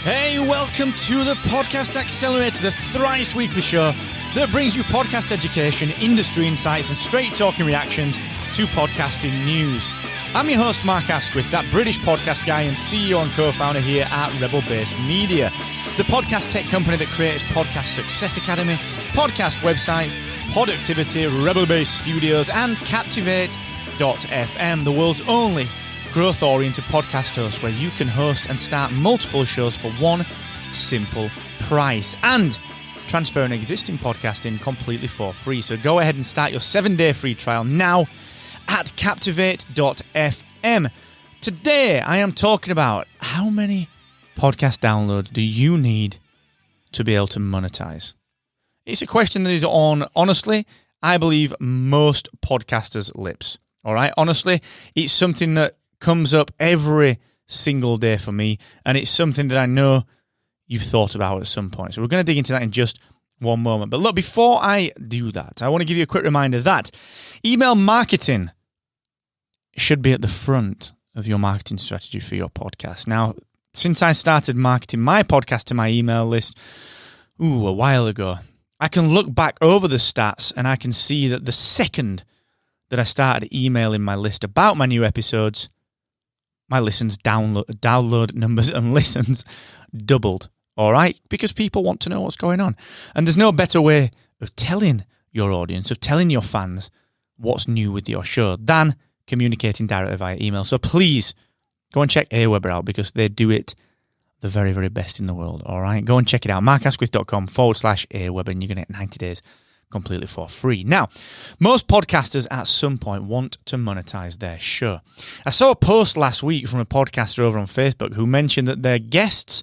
Hey, welcome to the Podcast Accelerator, the thrice-weekly show that brings you podcast education, industry insights, and straight-talking reactions to podcasting news. I'm your host, Mark Asquith, that British podcast guy and CEO and co-founder here at Rebel Base Media, the podcast tech company that creates Podcast Success Academy, podcast websites, Productivity, Rebel Base Studios, and Captivate.fm, the world's only growth-oriented podcast host where you can host and start multiple shows for one simple price and transfer an existing podcast in completely for free. So go ahead and start your 7-day free trial now at Captivate.fm. Today I am talking about how many podcast downloads do you need to be able to monetize? It's a question that is on, honestly, I believe most podcasters' lips. All right, honestly, it's something that comes up every single day for me, and it's something that I know you've thought about at some point. So we're going to dig into that in just one moment. But look, before I do that, I want to give you a quick reminder that email marketing should be at the front of your marketing strategy for your podcast. Now, since I started marketing my podcast to my email list, a while ago, I can look back over the stats and I can see that the second that I started emailing my list about my new episodes, my listens, download numbers and listens doubled, all right? Because people want to know what's going on. And there's no better way of telling your audience, of telling your fans what's new with your show than communicating directly via email. So please go and check AWeber out because they do it the very, very best in the world, all right? Go and check it out, markasquith.com/AWeber, and you're going to get 90 days completely for free. Now, most podcasters at some point want to monetize their show. I saw a post last week from a podcaster over on Facebook who mentioned that their guests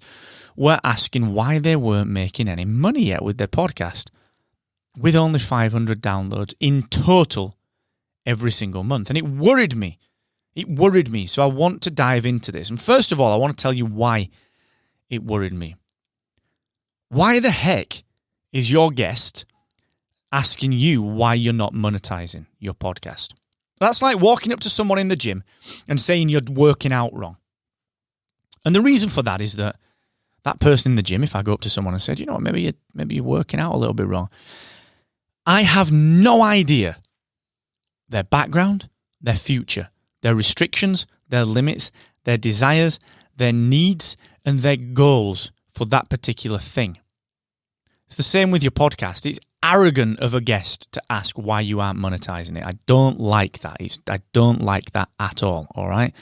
were asking why they weren't making any money yet with their podcast, with only 500 downloads in total every single month. And it worried me. So I want to dive into this. And first of all, I want to tell you why it worried me. Why the heck is your guest asking you why you're not monetizing your podcast? That's like walking up to someone in the gym and saying you're working out wrong. And the reason for that is that that person in the gym, if I go up to someone and said, you know what, maybe you're working out a little bit wrong, I have no idea their background, their future, their restrictions, their limits, their desires, their needs, and their goals for that particular thing. It's the same with your podcast. It's arrogant of a guest to ask why you aren't monetizing it. I don't like that. I don't like that at all, all right?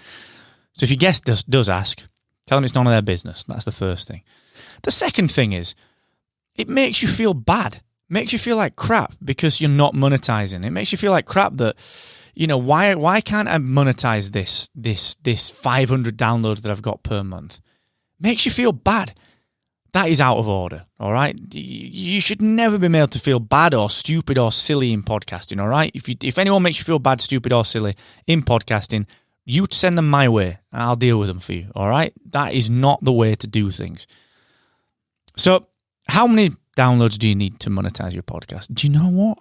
So if your guest does ask, tell them it's none of their business. That's the first thing. The second thing is, it makes you feel bad. It makes you feel like crap because you're not monetizing. It makes you feel like crap that, you know, why can't I monetize this 500 downloads that I've got per month? It makes you feel bad. That is out of order, all right? You should never be made to feel bad or stupid or silly in podcasting, all right? If anyone makes you feel bad, stupid, or silly in podcasting, you send them my way, and I'll deal with them for you, all right? That is not the way to do things. So how many downloads do you need to monetize your podcast? Do you know what?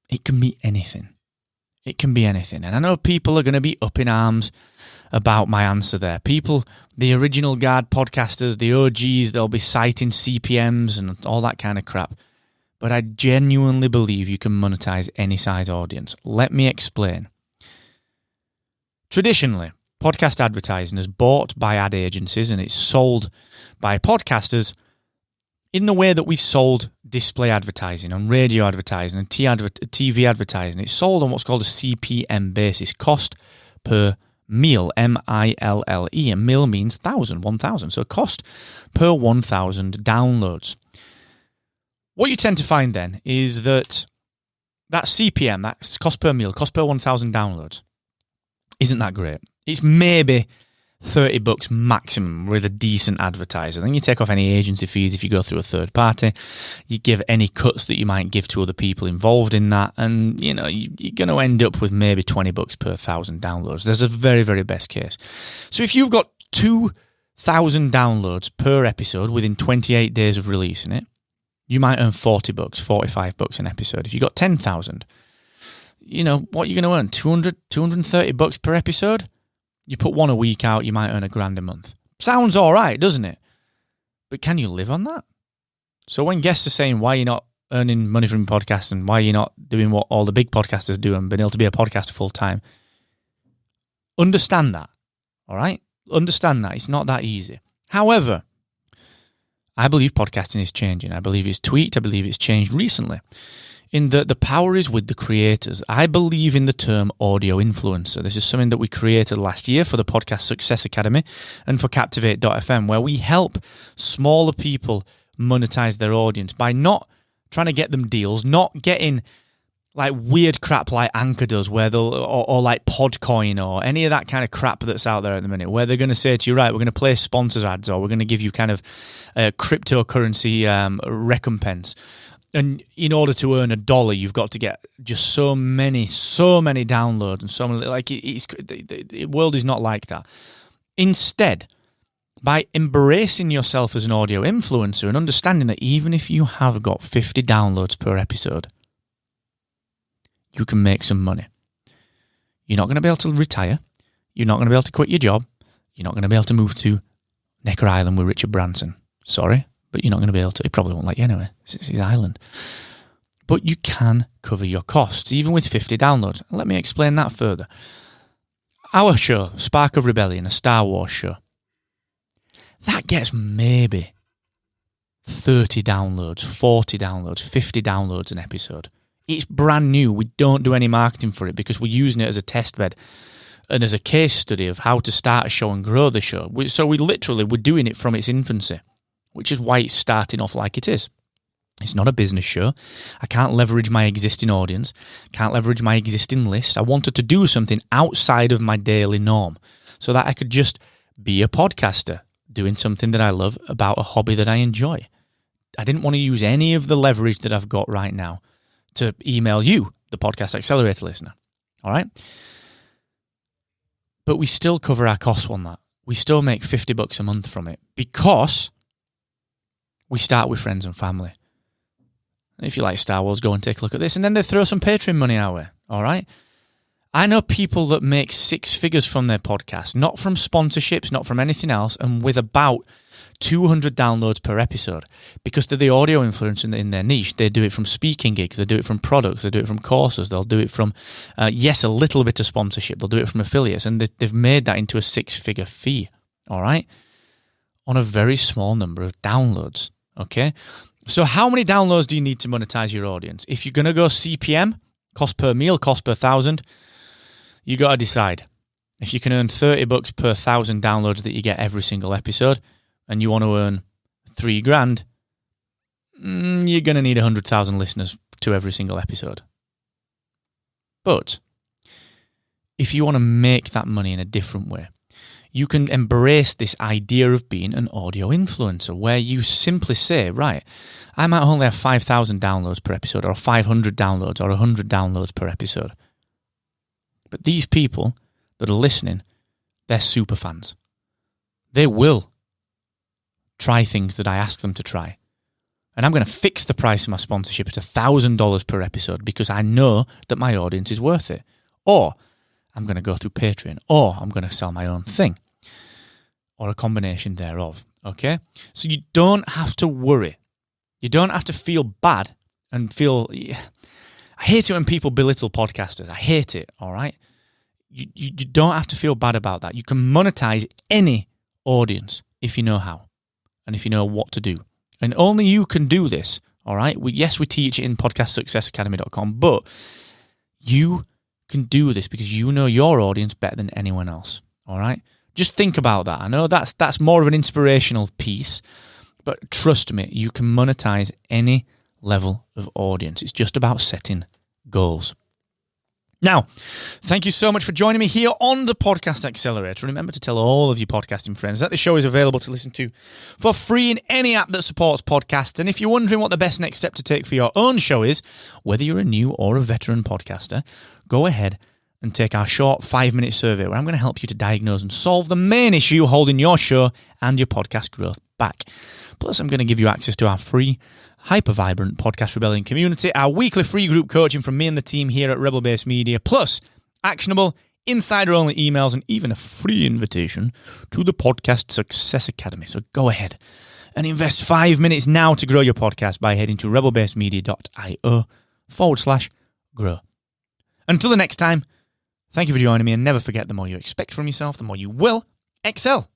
It can be anything. It can be anything. And I know people are going to be up in arms about my answer there. People, the original guard podcasters, the OGs, they'll be citing CPMs and all that kind of crap. But I genuinely believe you can monetize any size audience. Let me explain. Traditionally, podcast advertising is bought by ad agencies and it's sold by podcasters in the way that we've sold display advertising and radio advertising and TV advertising. It's sold on what's called a CPM basis, cost per mille, M-I-L-L-E, and mille means 1,000. So cost per 1,000 downloads. What you tend to find then is that CPM, that's cost per mille, cost per 1,000 downloads, isn't that great. It's maybe $30 maximum with a decent advertiser. Then you take off any agency fees if you go through a third party. You give any cuts that you might give to other people involved in that, and you know you're going to end up with maybe $20 per 1,000 downloads. There's a very, very best case. So if you've got 2,000 downloads per episode within 28 days of releasing it, you might earn $40, $45 an episode. If you got 10,000, you know what you're going to earn? $230 per episode. You put one a week out, you might earn $1,000 a month. Sounds all right, doesn't it? But can you live on that? So when guests are saying why you're not earning money from podcasts and why you're not doing what all the big podcasters do and being able to be a podcaster full time, understand that, all right? Understand that. It's not that easy. However, I believe podcasting is changing. I believe it's tweaked. I believe it's changed recently. In the power is with the creators. I believe in the term audio influencer. This is something that we created last year for the Podcast Success Academy and for Captivate.fm, where we help smaller people monetize their audience by not trying to get them deals, not getting like weird crap like Anchor does, where they'll or like Podcoin or any of that kind of crap that's out there at the minute, where they're going to say to you, right, we're going to place sponsors ads or we're going to give you kind of cryptocurrency recompense. And in order to earn $1, you've got to get just so many downloads and so many, like the world is not like that. Instead, by embracing yourself as an audio influencer and understanding that even if you have got 50 downloads per episode, you can make some money. You're not going to be able to retire. You're not going to be able to quit your job. You're not going to be able to move to Necker Island with Richard Branson. Sorry. But you're not going to be able to. He probably won't let you anyway. It's his island. But you can cover your costs, even with 50 downloads. Let me explain that further. Our show, Spark of Rebellion, a Star Wars show, that gets maybe 30 downloads, 40 downloads, 50 downloads an episode. It's brand new. We don't do any marketing for it because we're using it as a test bed and as a case study of how to start a show and grow the show. So we're doing it from its infancy, which is why it's starting off like it is. It's not a business show. I can't leverage my existing audience. Can't leverage my existing list. I wanted to do something outside of my daily norm so that I could just be a podcaster doing something that I love about a hobby that I enjoy. I didn't want to use any of the leverage that I've got right now to email you, the Podcast Accelerator listener. All right? But we still cover our costs on that. We still make $50 a month from it because we start with friends and family. If you like Star Wars, go and take a look at this. And then they throw some Patreon money our way. All right? I know people that make 6 figures from their podcast, not from sponsorships, not from anything else, and with about 200 downloads per episode because they're the audio influencer in their niche. They do it from speaking gigs. They do it from products. They do it from courses. They'll do it from, a little bit of sponsorship. They'll do it from affiliates. And they've made that into a 6-figure fee, all right, on a very small number of downloads, okay? So how many downloads do you need to monetize your audience? If you're going to go CPM, cost per meal, cost per 1,000, you got to decide. If you can earn $30 per 1,000 downloads that you get every single episode, and you want to earn $3,000, you're going to need 100,000 listeners to every single episode. But if you want to make that money in a different way, you can embrace this idea of being an audio influencer where you simply say, right, I might only have 5,000 downloads per episode or 500 downloads or 100 downloads per episode. But these people that are listening, they're super fans. They will try things that I ask them to try. And I'm going to fix the price of my sponsorship at $1,000 per episode because I know that my audience is worth it. Or I'm going to go through Patreon, or I'm going to sell my own thing, or a combination thereof. Okay? So you don't have to worry. You don't have to feel bad and feel... I hate it when people belittle podcasters. I hate it, all right? You don't have to feel bad about that. You can monetize any audience if you know how. And if you know what to do. And only you can do this, all right? Yes, we teach it in podcastsuccessacademy.com, but you can do this because you know your audience better than anyone else, all right? Just think about that. I know that's more of an inspirational piece, but trust me, you can monetize any level of audience. It's just about setting goals. Now, thank you so much for joining me here on the Podcast Accelerator. Remember to tell all of your podcasting friends that the show is available to listen to for free in any app that supports podcasts. And if you're wondering what the best next step to take for your own show is, whether you're a new or a veteran podcaster, go ahead and take our short 5-minute survey where I'm going to help you to diagnose and solve the main issue holding your show and your podcast growth back. Plus, I'm going to give you access to our free hyper-vibrant Podcast Rebellion community, our weekly free group coaching from me and the team here at Rebel Base Media, plus actionable insider-only emails, and even a free invitation to the Podcast Success Academy. So go ahead and invest 5 minutes now to grow your podcast by heading to rebelbasemedia.io/grow. Until the next time, thank you for joining me, and never forget, the more you expect from yourself, the more you will excel.